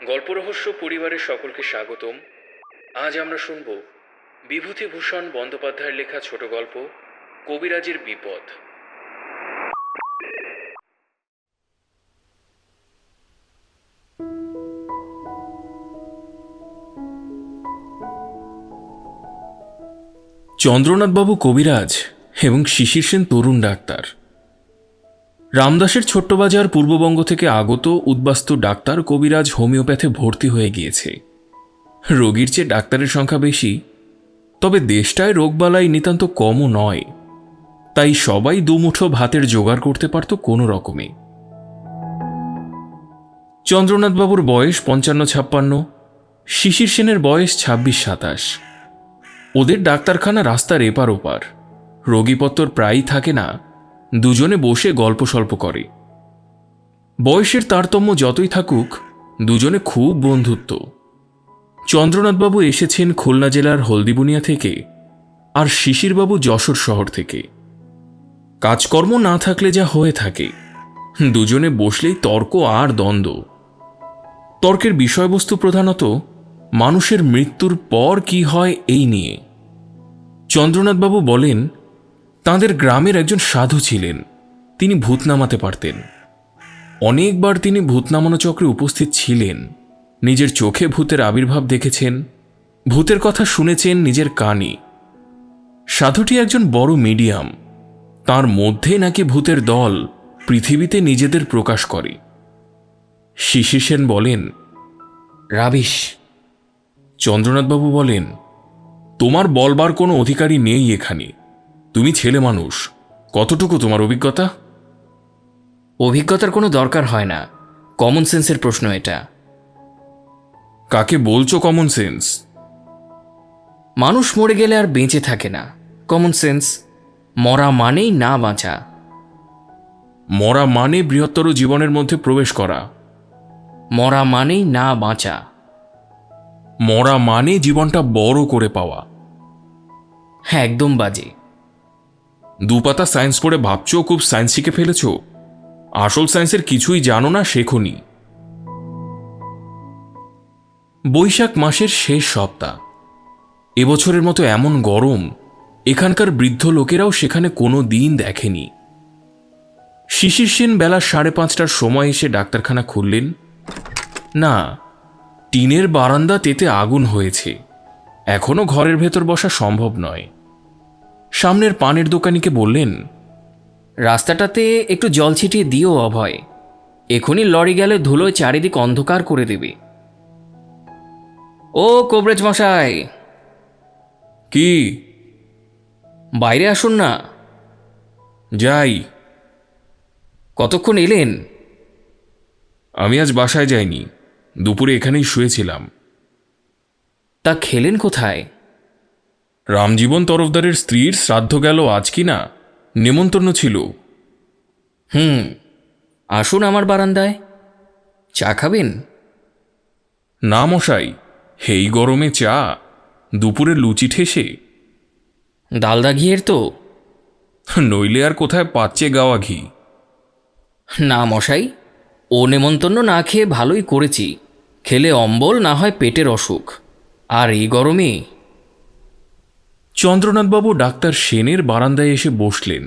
গল্পরহস্য পরিবারের সকলকে স্বাগতম। আজ আমরা শুনব বিভূতিভূষণ বন্দ্যোপাধ্যায়ের লেখা ছোট গল্প কবিরাজের বিপদ। চন্দ্রনাথবাবু কবিরাজ এবং শিশির সেন তরুণ ডাক্তার। রামদাসের ছোট্টবাজার পূর্ববঙ্গ থেকে আগত উদ্বাস্তু ডাক্তার কবিরাজ হোমিওপ্যাথে ভর্তি হয়ে গিয়েছে। রোগীর চেয়ে ডাক্তারের সংখ্যা বেশি, তবে দেশটায় রোগবালাই নিতান্ত কমও নয়, তাই সবাই দুমুঠো ভাতের জোগাড় করতে পারত কোনো রকমে। চন্দ্রনাথবাবুর বয়স 55-56, শিশির সেনের বয়স 26-27। ওদের ডাক্তারখানা রাস্তার এপার ওপার, রোগীপত্তর প্রায়ই থাকে না, দুজনে বসে গল্প স্বল্প করে। বয়সের তারতম্য যতই থাকুক, দুজনে খুব বন্ধুত্ব। চন্দ্রনাথবাবু এসেছেন খুলনা জেলার হলদিবুনিয়া থেকে, আর শিশিরবাবু যশোর শহর থেকে। কাজকর্ম না থাকলে যা হয়ে থাকে, দুজনে বসলেই তর্ক আর দ্বন্দ্ব। তর্কের বিষয়বস্তু প্রধানত মানুষের মৃত্যুর পর কি হয় এই নিয়ে। চন্দ্রনাথবাবু বলেন, তাঁদের গ্রামের একজন সাধু ছিলেন, তিনি ভূত নামাতে পারতেন। অনেকবার তিনি ভূত নামানো চক্রে উপস্থিত ছিলেন, নিজের চোখে ভূতের আবির্ভাব দেখেছেন, ভূতের কথা শুনেছেন নিজের কানে। সাধুটি একজন বড় মিডিয়াম, তার মধ্যে নাকি ভূতের দল পৃথিবীতে নিজেদের প্রকাশ করে। শিশির সেন বলেন, রাবিশ। চন্দ্রনাথবাবু বলেন, তোমার বলবার কোনো অধিকারই নেই এখানে, তুমি ছেলে মানুষ, কতটুকু তোমার অভিজ্ঞতা? অভিজ্ঞতার কোনো দরকার হয় না, কমন সেন্সের প্রশ্ন এটা। কাকে বলছো কমন সেন্স? মানুষ মরে গেলে আর বেঁচে থাকে না, কমন সেন্স। মরা মানেই না বাঁচা। মরা মানে বৃহত্তর জীবনের মধ্যে প্রবেশ করা। মরা মানেই না বাঁচা। মরা মানে জীবনটা বড় করে পাওয়া। হ্যাঁ, একদম বাজে। দুপাতা সায়েন্স পড়ে ভাবছো খুব সায়েন্স শিখে ফেলেছ, আসল সায়েন্সের কিছুই জানো না, শেখনি। বৈশাখ মাসের শেষ সপ্তাহ। এবছরের মতো এমন গরম এখানকার বৃদ্ধ লোকেরাও সেখানে কোনো দিন দেখেনি। শিশির সেন বেলা 5:30টার সময় এসে ডাক্তারখানা খুললেন। না, টিনের বারান্দা তেতে আগুন হয়েছে, এখনো ঘরের ভেতর বসা সম্ভব নয়। সামনের পানের দোকানিকে বললেন, রাস্তাটাতে একটু জল ছিটিয়ে দিও অভয়, এখনই লরি গেলে ধুলোয় চারিদিক অন্ধকার করে দেবে। ও কবরেজ মশাই, কি? বাইরে আসুন না। যাই। কতক্ষণ এলেন? আমি আজ বাসায় যাইনি, দুপুরে এখানেই শুয়েছিলাম। তা খেলেন কোথায়? রামজীবন তরফদারের স্ত্রীর শ্রাদ্ধ গেল আজ, কি না, নেমন্তন্ন ছিল। আসুন আমার বারান্দায়, চা খাবেন? না মশাই, এই গরমে চা, দুপুরে লুচি ঠেসে। ডালদা ঘিয়ের তো? নইলে আর কোথায় পাচ্ছে গাওয়া ঘি? না মশাই, ও নেমন্তন্ন না খেয়ে ভালোই করেছি, খেলে অম্বল না হয় পেটের অসুখ, আর এই গরমে। চন্দ্রনাথবাবু ডাক্তার সেনের বারান্দায় এসে বসলেন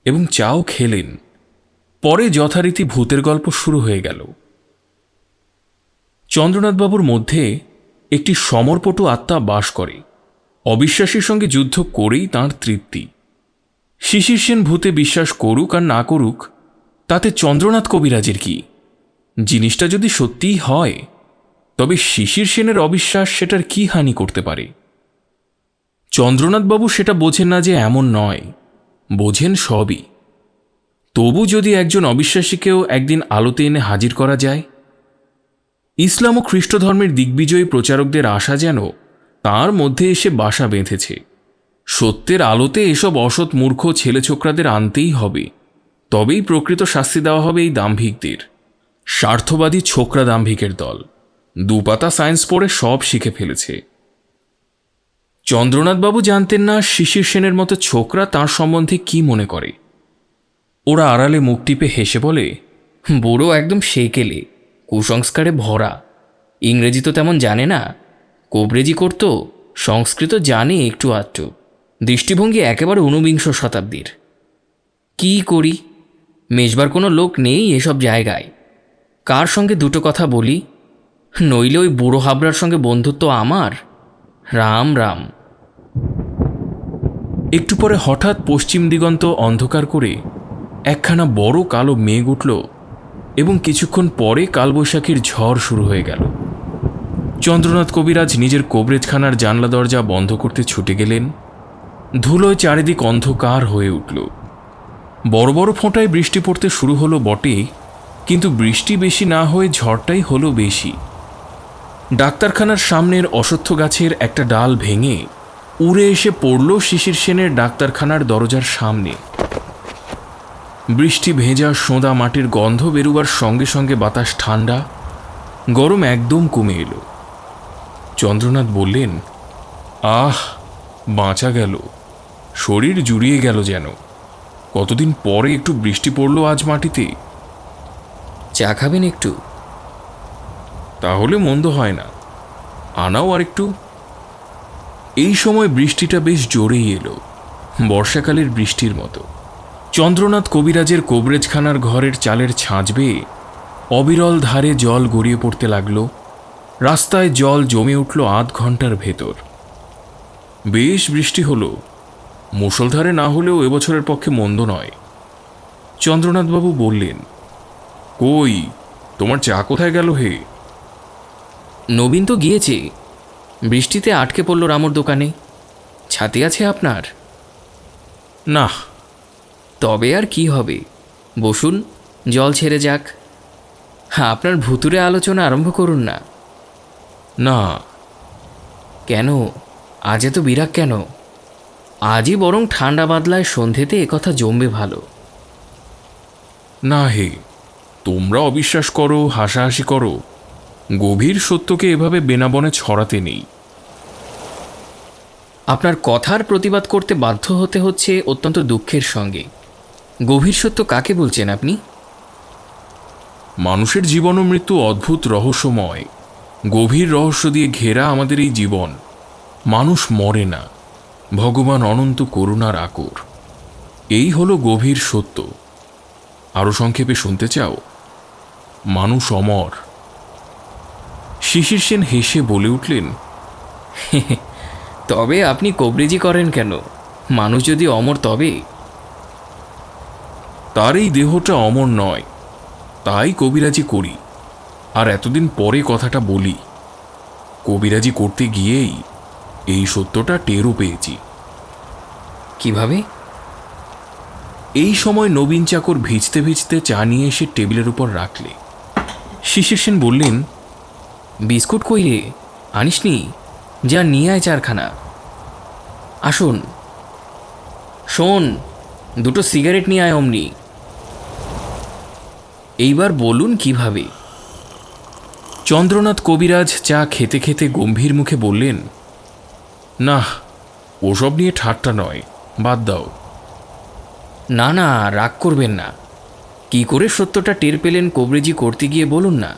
এবং চাও খেলেন। পরে যথারীতি ভূতের গল্প শুরু হয়ে গেল। চন্দ্রনাথবাবুর মধ্যে একটি সমরপটু আত্মা বাস করে, অবিশ্বাসীর সঙ্গে যুদ্ধ করেই তাঁর তৃপ্তি। শিশির সেন ভূতে বিশ্বাস করুক আর না করুক, তাতে চন্দ্রনাথ কবিরাজের কি? জিনিসটা যদি সত্যিই হয়, তবে শিশির সেনের অবিশ্বাস সেটার কি হানি করতে পারে? চন্দ্রনাথবাবু সেটা বোঝেন না যে এমন নয়, বোঝেন সবই। তবু যদি একজন অবিশ্বাসীকেও একদিন আলোতে এনে হাজির করা যায়। ইসলাম ও খ্রিস্ট ধর্মের দিগ্বিজয়ী প্রচারকদের আশা যেন তাঁর মধ্যে এসে বাসা বেঁধেছে। সত্যের আলোতে এসব অসৎ মূর্খ ছেলে ছোকরাদের আনতেই হবে, তবেই প্রকৃত শাস্তি দেওয়া হবে এই দাম্ভিকদের। স্বার্থবাদী ছোকরা দাম্ভিকের দল দুপাতা সায়েন্স পড়ে সব শিখে ফেলেছে। চন্দ্রনাথবাবু জানতেন না শিশির সেনের মতো ছোকরা তাঁর সম্বন্ধে কি মনে করে। ওরা আড়ালে মুখ টিপে হেসে বলে, বুড়ো একদম সেকেলে, কুসংস্কারে ভরা। ইংরেজি তো তেমন জানে না, কোবরেজি করত, সংস্কৃত জানে একটু আধটু। দৃষ্টিভঙ্গি একেবারে ঊনবিংশ শতাব্দীর। কি করি, মেশবার কোনো লোক নেই এসব জায়গায়। কার সঙ্গে দুটো কথা বলি? নইলে ওই বুড়ো হাবড়ার সঙ্গে বন্ধুত্ব আমার? রাম রাম। একটু পরে হঠাৎ পশ্চিম দিগন্ত অন্ধকার করে একখানা বড় কালো মেঘ উঠল এবং কিছুক্ষণ পরে কালবৈশাখীর ঝড় শুরু হয়ে গেল। চন্দ্রনাথ কবিরাজ নিজের কবরেজখানার জানলা দরজা বন্ধ করতে ছুটে গেলেন। ধুলোয় চারিদিক অন্ধকার হয়ে উঠল। বড় বড় ফোঁটায় বৃষ্টি পড়তে শুরু হলো বটে, কিন্তু বৃষ্টি বেশি না হয়ে ঝড়টাই হলো বেশি। ডাক্তারখানার সামনের অশ্বত্থ গাছের একটা ডাল ভেঙে উড়ে এসে পড়ল শিশির সেনের ডাক্তারখানার দরজার সামনে। বৃষ্টি ভেজা সোঁদা মাটির গন্ধ বেরুবার সঙ্গে সঙ্গে বাতাস ঠান্ডা, গরম একদম কমে এলো। চন্দ্রনাথ বললেন, আহ, বাঁচা গেল, শরীর জুড়িয়ে গেল যেন। কতদিন পরে একটু বৃষ্টি পড়ল আজ মাটিতে। চা খাবেন একটু? তাহলে মন্দ হয় না, আনাও আর একটু। এই সময় বৃষ্টিটা বেশ জোরেই এলো, বর্ষাকালের বৃষ্টির মতো। চন্দ্রনাথ কবিরাজের কবরেজখানার ঘরের চালের ছাঁচ বেয়ে অবিরল ধারে জল গড়িয়ে পড়তে লাগল। রাস্তায় জল জমে উঠল আধ ঘন্টার ভেতর। বেশ বৃষ্টি হলো, মুষলধারে না হলেও এবছরের পক্ষে মন্দ নয়। চন্দ্রনাথবাবু বললেন, কই, তোমার চা কোথায় গেল হে? নবীন তো গিয়েছে, বৃষ্টিতে আটকে পড়ল রামুর দোকানে। ছাতি আছে আপনার? না। তবে আর কি হবে, বসুন, জল ছেড়ে যাক। আপনার ভুতুরে আলোচনা আরম্ভ করুন না। না। কেন, আজ এত বিরাগ কেন? আজই বরং ঠান্ডা বাদলায় সন্ধেতে একথা জমবে ভালো। না হে, তোমরা অবিশ্বাস করো, হাসাহাসি করো, গভীর সত্যকে এভাবে বেনাবনে ছড়াতে নেই। আপনার কথার প্রতিবাদ করতে বাধ্য হতে হচ্ছে অত্যন্ত দুঃখের সঙ্গে। গভীর সত্য কাকে বলছেন আপনি? মানুষের জীবন ও মৃত্যু অদ্ভুত রহস্যময়, গভীর রহস্য দিয়ে ঘেরা আমাদের এই জীবন। মানুষ মরে না, ভগবান অনন্ত করুণার আকর। এই হলো গভীর সত্য। আরও সংক্ষেপে শুনতে চাও? মানুষ অমর। শিশির সেন হেসে বলে উঠলেন, তবে আপনি কবরেজি করেন কেন? মানুষ যদি অমর তবে? তার এই দেহটা অমর নয়, তাই কবিরাজি করি। আর এতদিন পরে কথাটা বলি, কবিরাজি করতে গিয়েই এই সত্যটা টেরও পেয়েছি। কিভাবে? এই সময় নবীন চাকর ভিজতে ভিজতে চা নিয়ে এসে টেবিলের উপর রাখলে। শিশির সেন বললেন, বিস্কুট কই রে, আনিসনি? যা নিয়ে আয় চারখানা। আসুন। শোন, দুটো সিগারেট নিয়ে আয় অমনি। এইবার বলুন কিভাবে? চন্দ্রনাথ কবিরাজ চা খেতে খেতে গম্ভীর মুখে বললেন, না, ওসব নিয়ে ঠাট্টা নয়, বাদ দাও। না না, রাগ করবেন না। কি করে সত্যটা টের পেলেন কবরেজি করতে গিয়ে বলুন না।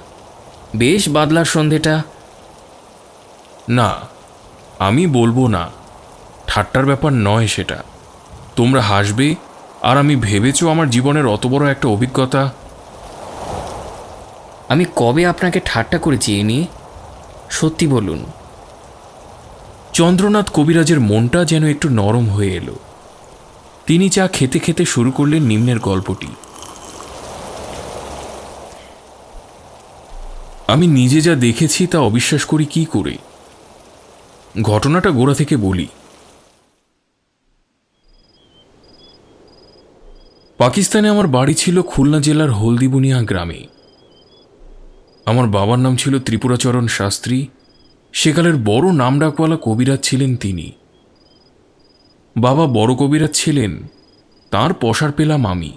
বেশ বাদলার সন্ধেটা। না, আমি বলবো না, ঠাট্টার ব্যাপার নয় সেটা। তোমরা হাসবে, আর আমি ভেবেছো আমার জীবনের অত বড় একটা অভিজ্ঞতা। আমি কবে আপনাকে ঠাট্টা করেছি এ নিয়ে? সত্যি বলুন। চন্দ্রনাথ কবিরাজের মনটা যেন একটু নরম হয়ে এলো। তিনি চা খেতে খেতে শুরু করলেন নিম্নের গল্পটি। আমি নিজে যা দেখেছি তা অবিশ্বাস করি কি করে। ঘটনাটা গোড়া থেকে বলি। পাকিস্তানে আমার বাড়ি ছিল খুলনা জেলার হলদিবুনিয়া গ্রামে। আমার বাবার নাম ছিল ত্রিপুরাচরণ শাস্ত্রী। সেকালের বড় নামডাকওয়ালা কবিরাজ ছিলেন তিনি। বাবা বড় কবিরাজ ছিলেন, তাঁর পসার পেলাম আমি।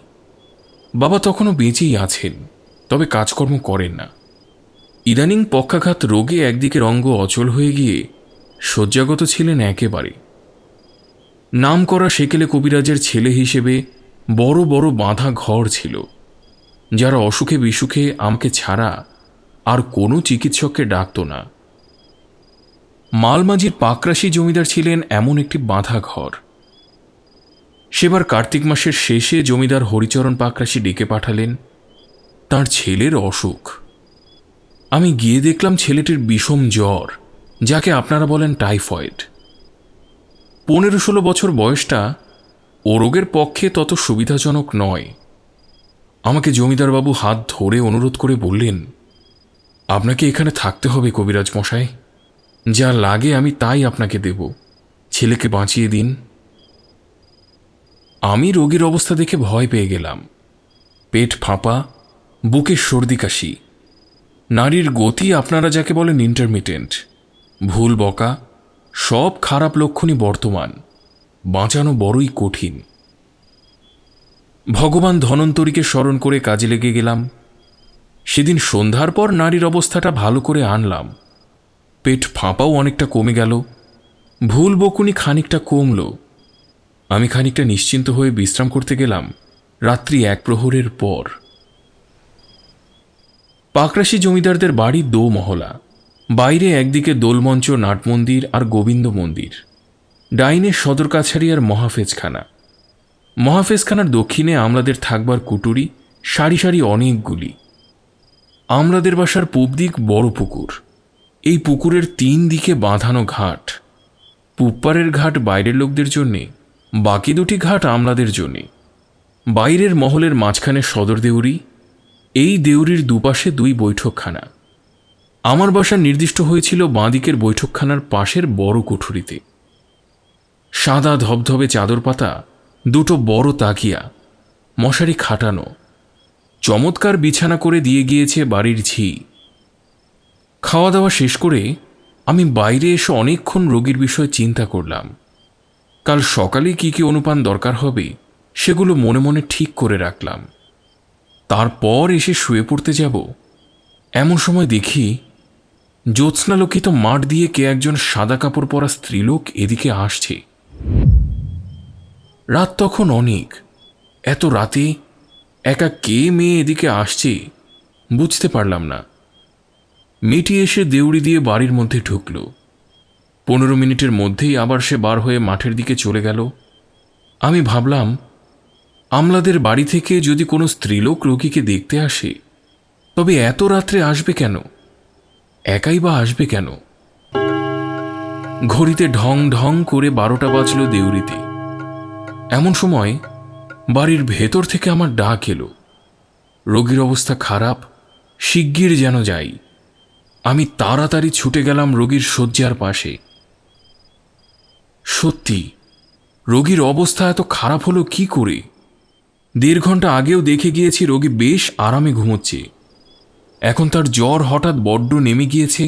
বাবা তখনও বেঁচেই আছেন, তবে কাজকর্ম করেন না। ইদানিং পক্ষাঘাত রোগে একদিকের অঙ্গ অচল হয়ে গিয়ে শয্যাগত ছিলেন একেবারে। নামকরা সেকেলে কবিরাজের ছেলে হিসেবে বড় বড় বাঁধা ঘর ছিল, যারা অসুখে বিসুখে আমাকে ছাড়া আর কোনো চিকিৎসককে ডাকত না। মালমাঝির পাকরাশি জমিদার ছিলেন এমন একটি বাঁধা ঘর। সেবার কার্তিক মাসের শেষে জমিদার হরিচরণ পাকরাশি ডেকে পাঠালেন তার ছেলের অসুখ। আমি গিয়ে দেখলাম ছেলেটির বিষম জ্বর, যাকে আপনারা বলেন টাইফয়েড। 15-16 বছর বয়সটা ও রোগের পক্ষে তত সুবিধাজনক নয়। আমাকে জমিদারবাবু হাত ধরে অনুরোধ করে বললেন, আপনাকে এখানে থাকতে হবে কবিরাজ মশাই, যা লাগে আমি তাই আপনাকে দেব, ছেলেকে বাঁচিয়ে দিন। আমি রোগীর অবস্থা দেখে ভয় পেয়ে গেলাম। পেট ফাঁপা, বুকে সর্দি কাশি, নারীর গতি আপনারা যাকে বলেন ইন্টারমিটেন্ট, ভুল বকা, সব খারাপ লক্ষণই বর্তমান। বাঁচানো বড়ই কঠিন। ভগবান ধনন্তরীকে স্মরণ করে কাজে লেগে গেলাম। সেদিন সন্ধ্যার পর নারীর অবস্থাটা ভালো করে আনলাম। পেট ফাঁপাও অনেকটা কমে গেল, ভুল বকুনি খানিকটা কমল। আমি খানিকটা নিশ্চিন্ত হয়ে বিশ্রাম করতে গেলাম রাত্রি 1 প্রহরের পর। পাকরাশি জমিদারদের বাড়ি 2 মহলা। বাইরে একদিকে দোলমঞ্চ, নাটমন্দির আর গোবিন্দ মন্দির, ডাইনে সদর কাছারি আর মহাফেজখানা। মহাফেজখানার দক্ষিণে আমলাদের থাকবার কুটুরি, সারি সারি অনেকগুলি। আমলাদের বাসার পূব দিক বড় পুকুর। এই পুকুরের 3 দিকে বাঁধানো ঘাট। পুবপাড়ের ঘাট বাইরের লোকদের জন্যে, বাকি 2টি ঘাট আমলাদের জন্যে। বাইরের মহলের মাঝখানে সদর দেউরি, এই দেউরির দুপাশে 2 বৈঠকখানা। আমার বাসা নির্দিষ্ট হয়েছিল বাঁদিকের বৈঠকখানার পাশের বড় কুঠুরিতে। সাদা ধবধবে চাদর পাতা, 2টো বড় তাকিয়া, মশারি খাটানো, চমৎকার বিছানা করে দিয়ে গিয়েছে বাড়ির ঝি। খাওয়া দাওয়া শেষ করে আমি বাইরে এসে অনেকক্ষণ রোগীর বিষয়ে চিন্তা করলাম। কাল সকালে কি কি অনুপান দরকার হবে সেগুলো মনে মনে ঠিক করে রাখলাম। তারপর এসে শুয়ে পড়তে যাব, এমন সময় দেখি জ্যোৎস্নালোকিত মাঠ দিয়ে কে একজন সাদা কাপড় পরা স্ত্রীলোক এদিকে আসছে। রাত তখন অনেক। এত রাতে একা কে মেয়ে এদিকে আসছে বুঝতে পারলাম না। মেয়েটি এসে দেউড়ি দিয়ে বাড়ির মধ্যে ঢুকল। 15 মিনিটের মধ্যেই আবার সে বার হয়ে মাঠের দিকে চলে গেল। আমি ভাবলাম, আমলাদের বাড়ি থেকে যদি কোনো স্ত্রীলোক রোগীকে দেখতে আসে, তবে এত রাত্রে আসবে কেন? একাই বা আসবে কেন? ঘড়িতে ঢং ঢং করে 12টা বাজল দেউড়িতে। এমন সময় বাড়ির ভেতর থেকে আমার ডাক এলো, রোগীর অবস্থা খারাপ, শিগগির যেন যাই। আমি তাড়াতাড়ি ছুটে গেলাম রোগীর শয্যার পাশে। সত্যি রোগীর অবস্থা এত খারাপ হলো কি করে? 1.5 ঘন্টা আগেও দেখে গিয়েছি রোগী বেশ আরামে ঘুমোচ্ছে। এখন তার জ্বর হঠাৎ বড্ড নেমে গিয়েছে,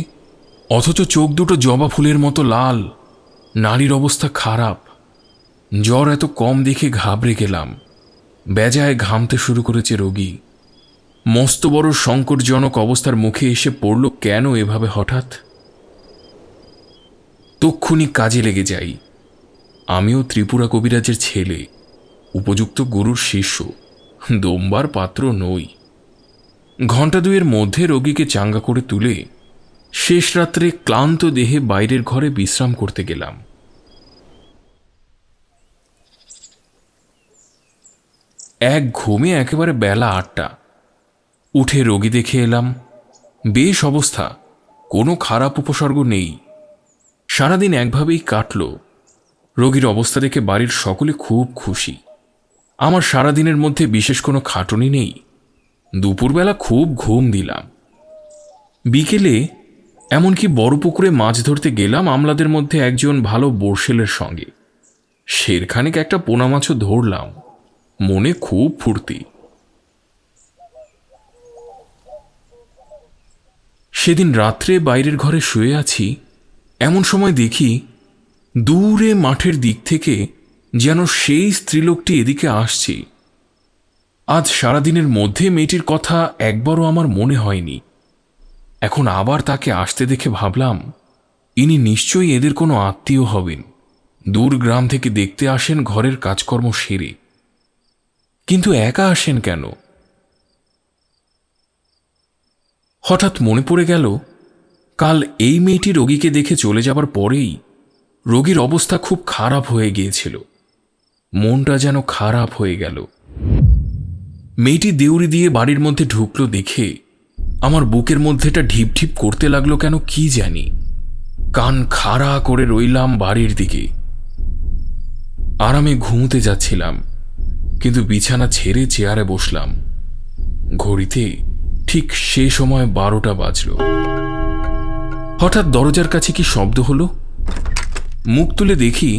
অথচ চোখ দুটো জবা ফুলের মতো লাল। নারীর অবস্থা খারাপ। জ্বর এত কম দেখে ঘাবড়ে গেলাম। বেজায় ঘামতে শুরু করেছে রোগী। মস্ত বড় সংকটজনক অবস্থার মুখে এসে পড়ল কেন এভাবে হঠাৎ? তক্ষুনি কাজে লেগে যাই। আমিও ত্রিপুরা কবিরাজের ছেলে, উপযুক্ত গুরুর শিষ্য, দমবার পাত্র নই। ঘণ্টা 2-এর মধ্যে রোগীকে চাঙ্গা করে তুলে শেষ রাত্রে ক্লান্ত দেহে বাইরের ঘরে বিশ্রাম করতে গেলাম। এক ঘুমে একেবারে বেলা 8টা। উঠে রোগী দেখে এলাম। বেশ অবস্থা, কোনো খারাপ উপসর্গ নেই। সারাদিন একভাবেই কাটল। রোগীর অবস্থা দেখে বাড়ির সকলে খুব খুশি। আমার সারাদিনের মধ্যে বিশেষ কোনো খাটুনি নেই। দুপুরবেলা খুব ঘুম দিলাম। বিকেলে এমনকি বড় পুকুরে মাছ ধরতে গেলাম আমলাদের মধ্যে একজন ভালো বর্ষেলের সঙ্গে। সেরখানেক একটা পোনা মাছও ধরলাম। মনে খুব ফুর্তি। সেদিন রাত্রে বাইরের ঘরে শুয়ে আছি, এমন সময় দেখি দূরে মাঠের দিক থেকে যেন সেই স্ত্রীলোকটি এদিকে আসছে। আজ সারাদিনের মধ্যে মেয়েটির কথা একবারও আমার মনে হয়নি। এখন আবার তাকে আসতে দেখে ভাবলাম, ইনি নিশ্চয়ই এদের কোনো আত্মীয় হবেন, দূর গ্রাম থেকে দেখতে আসেন ঘরের কাজকর্ম সেরে। কিন্তু একা আসেন কেন? হঠাৎ মনে পড়ে গেল, কাল এই মেয়েটি রোগীকে দেখে চলে যাবার পরেই রোগীর অবস্থা খুব খারাপ হয়ে গিয়েছিল। মনটা যেন খারাপ হয়ে গেল। মেয়েটি দেউড়ি দিয়ে বাড়ির মধ্যে ঢুকলো দেখে আমার বুকের মধ্যেটা ঢিপ ঢিপ করতে লাগলো কেন কি জানি। কান খাড়া করে রইলাম বাড়ির দিকে। আরামে ঘুমোতে যাচ্ছিলাম, কিন্তু বিছানা ছেড়ে চেয়ারে বসলাম। ঘড়িতে ঠিক সে সময় 12টা বাজল। হঠাৎ দরজার কাছে কি শব্দ হলো। মুখ তুলে দেখি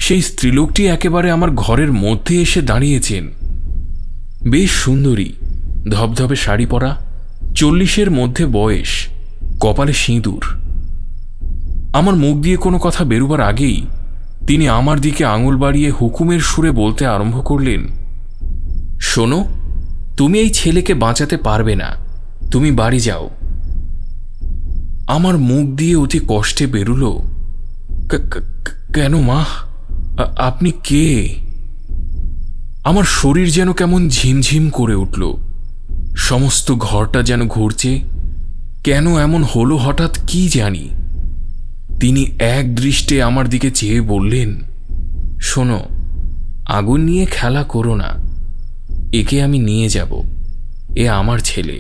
সেই স্ত্রীলোকটি একেবারে আমার ঘরের মধ্যে এসে দাঁড়িয়েছেন। বেশ সুন্দরী, ধবধবে শাড়ি পরা, 40-এর মধ্যে বয়স, কপালে সিঁদুর। আমার মুখ দিয়ে কোনো কথা বেরোবার আগেই তিনি আমার দিকে আঙুল বাড়িয়ে হুকুমের সুরে বলতে আরম্ভ করলেন, শোনো, তুমি এই ছেলেকে বাঁচাতে পারবে না, তুমি বাড়ি যাও। আমার মুখ দিয়ে অতি কষ্টে বেরুল, কেন মা, আপনি কে? আমার শরীর যেন কেমন ঝিমঝিম করে উঠল, সমস্ত ঘরটা যেন ঘুরছে। কেন এমন হলো হঠাৎ কি জানি। তিনি এক দৃষ্টে আমার দিকে চেয়ে বললেন, শোনো, আগুন নিয়ে খেলা করো না, একে আমি নিয়ে যাব। এ আমার ছেলে,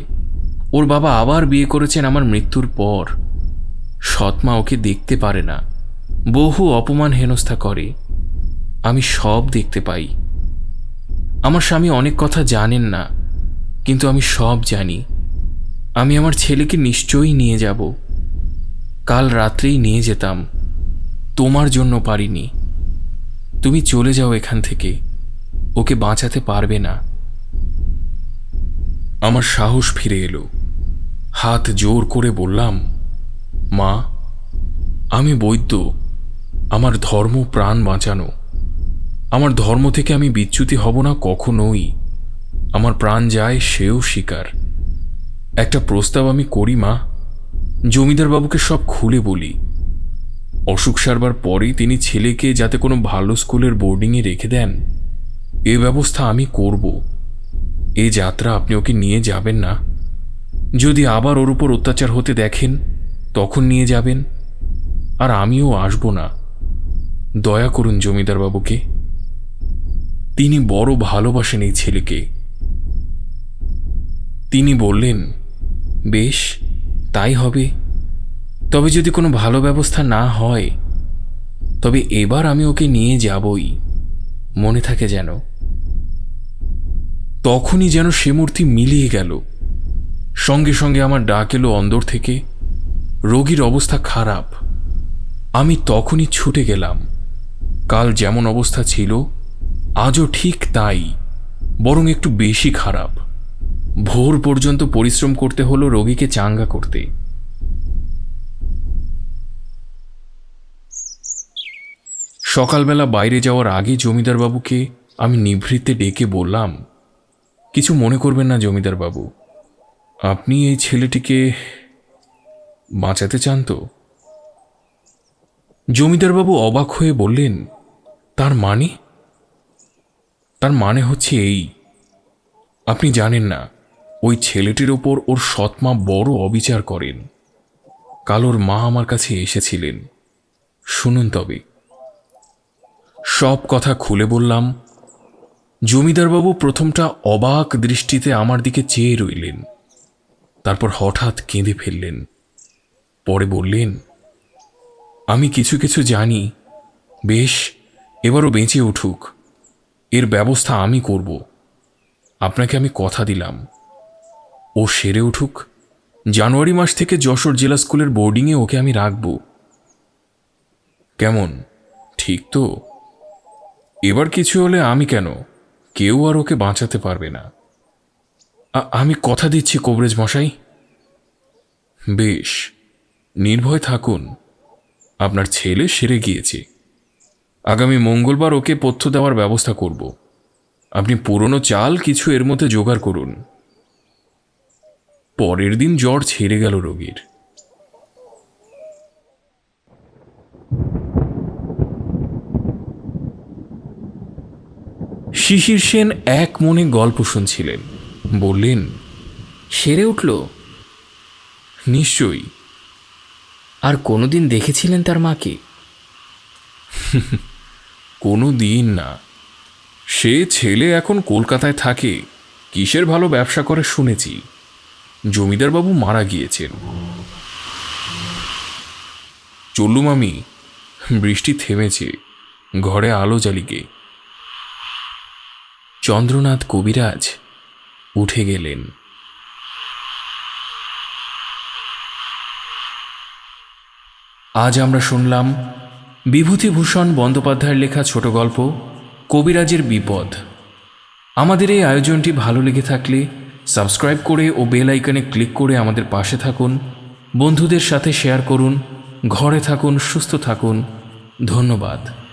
ওর বাবা আবার বিয়ে করেছেন আমার মৃত্যুর পর। সৎমা ওকে দেখতে পারে না, বহু অপমান হেনস্থা করে, আমি সব দেখতে পাই। আমার স্বামী অনেক কথা জানেন না, কিন্তু আমি সব জানি। আমি আমার ছেলেকে নিশ্চয়ই নিয়ে যাব। কাল রাত্রেই নিয়ে যেতাম, তোমার জন্য পারিনি। তুমি চলে যাও এখান থেকে, ওকে বাঁচাতে পারবে না। আমার সাহস ফিরে এলো, হাত জোর করে বললাম, মা, আমি বৈদ্য, আমার ধর্ম প্রাণ বাঁচানো। আমার ধর্ম থেকে আমি বিচ্যুতি হব না কখনোই। আমার প্রাণ যায় সেও স্বীকার। একটা প্রস্তাব আমি করি মা, জমিদার বাবুকে সব খুলে বলি। অসুখ সারবার পরেই তিনি ছেলেকে যাতে কোনো ভালো স্কুলের বোর্ডিংয়ে রেখে দেন, এ ব্যবস্থা আমি করব। এ যাত্রা আপনি ওকে নিয়ে যাবেন না। যদি আবার ওর উপর অত্যাচার হতে দেখেন তখন নিয়ে যাবেন, আর আমিও আসব না। দয়া করুন জমিদার বাবুকে, তিনি বড় ভালোবাসেন এই ছেলেকে। তিনি বললেন, বেশ, তাই হবে। তবে যদি কোনো ভালো ব্যবস্থা না হয়, তবে এবার আমি ওকে নিয়ে যাবই, মনে থাকে যেন। তখনই যেন সে মূর্তি মিলিয়ে গেল। সঙ্গে সঙ্গে আমার ডাক এলো অন্দর থেকে, রোগীর অবস্থা খারাপ। আমি তখনই ছুটে গেলাম। কাল যেমন অবস্থা ছিল আজও ঠিক তাই, বরং একটু বেশি খারাপ। ভোর পর্যন্ত পরিশ্রম করতে হলো রোগীকে চাঙ্গা করতে। সকালবেলা বাইরে যাওয়ার আগে জমিদারবাবুকে আমি নিভৃতে ডেকে বললাম, কিছু মনে করবেন না জমিদারবাবু, আপনি এই ছেলেটিকে বাঁচাতে চান তো? জমিদারবাবু অবাক হয়ে বললেন, তার মানে? তার মানে হচ্ছে এই, আপনি জানেন না ওই ছেলেটির ওপর ওর সৎমা বড় অবিচার করেন। কাল ওর মা আমার কাছে এসেছিলেন, শুনুন তবে। সব কথা খুলে বললাম। জমিদারবাবু প্রথমটা অবাক দৃষ্টিতে আমার দিকে চেয়ে রইলেন, তারপর হঠাৎ কেঁদে ফেললেন। পরে বললেন, আমি কিছু কিছু জানি, বেশ, এবারও বেঁচে উঠুক, এর ব্যবস্থা আমি করব। আপনাকে আমি কথা দিলাম, ও সেরে উঠুক, জানুয়ারি মাস থেকে যশোর জেলা স্কুলের বোর্ডিংয়ে ওকে আমি রাখব। কেমন, ঠিক তো? এবার কিছু হলে আমি কেন, কেউ আর ওকে বাঁচাতে পারবে না। আমি কথা দিচ্ছি কবরেজ মশাই। বেশ, নির্ভয় থাকুন, আপনার ছেলে সেরে গিয়েছে। আগামী মঙ্গলবার ওকে পথ্য দেওয়ার ব্যবস্থা করব। আপনি পুরনো চাল কিছু এর মধ্যে জোগাড় করুন। পরের দিন জ্বর ছেড়ে গেল রোগীর। শিশির সেন এক মনে গল্প শুনছিলেন। বললেন, সেরে উঠল? নিশ্চয়ই। আর কোনোদিন দেখেছিলেন তার মাকে? কোনো দিন না। সে ছেলে এখন কলকাতায় থাকে, কিসের ভালো ব্যবসা করে শুনেছি। জমিদারবাবু মারা গিয়েছেন। চললুম আমি, বৃষ্টি থেমেছে, ঘরে আলো জ্বালিকে। চন্দ্রনাথ কবিরাজ উঠে গেলেন। আজ আমরা শুনলাম বিভূতিভূষণ বন্দ্যোপাধ্যায়ের লেখা ছোট গল্প কবিরাজের বিপদ। আমাদের এই আয়োজনটি ভালো লেগে থাকলে সাবস্ক্রাইব করে ও বেল আইকনে ক্লিক করে আমাদের পাশে থাকুন, বন্ধুদের সাথে শেয়ার করুন। ঘরে থাকুন, সুস্থ থাকুন। ধন্যবাদ।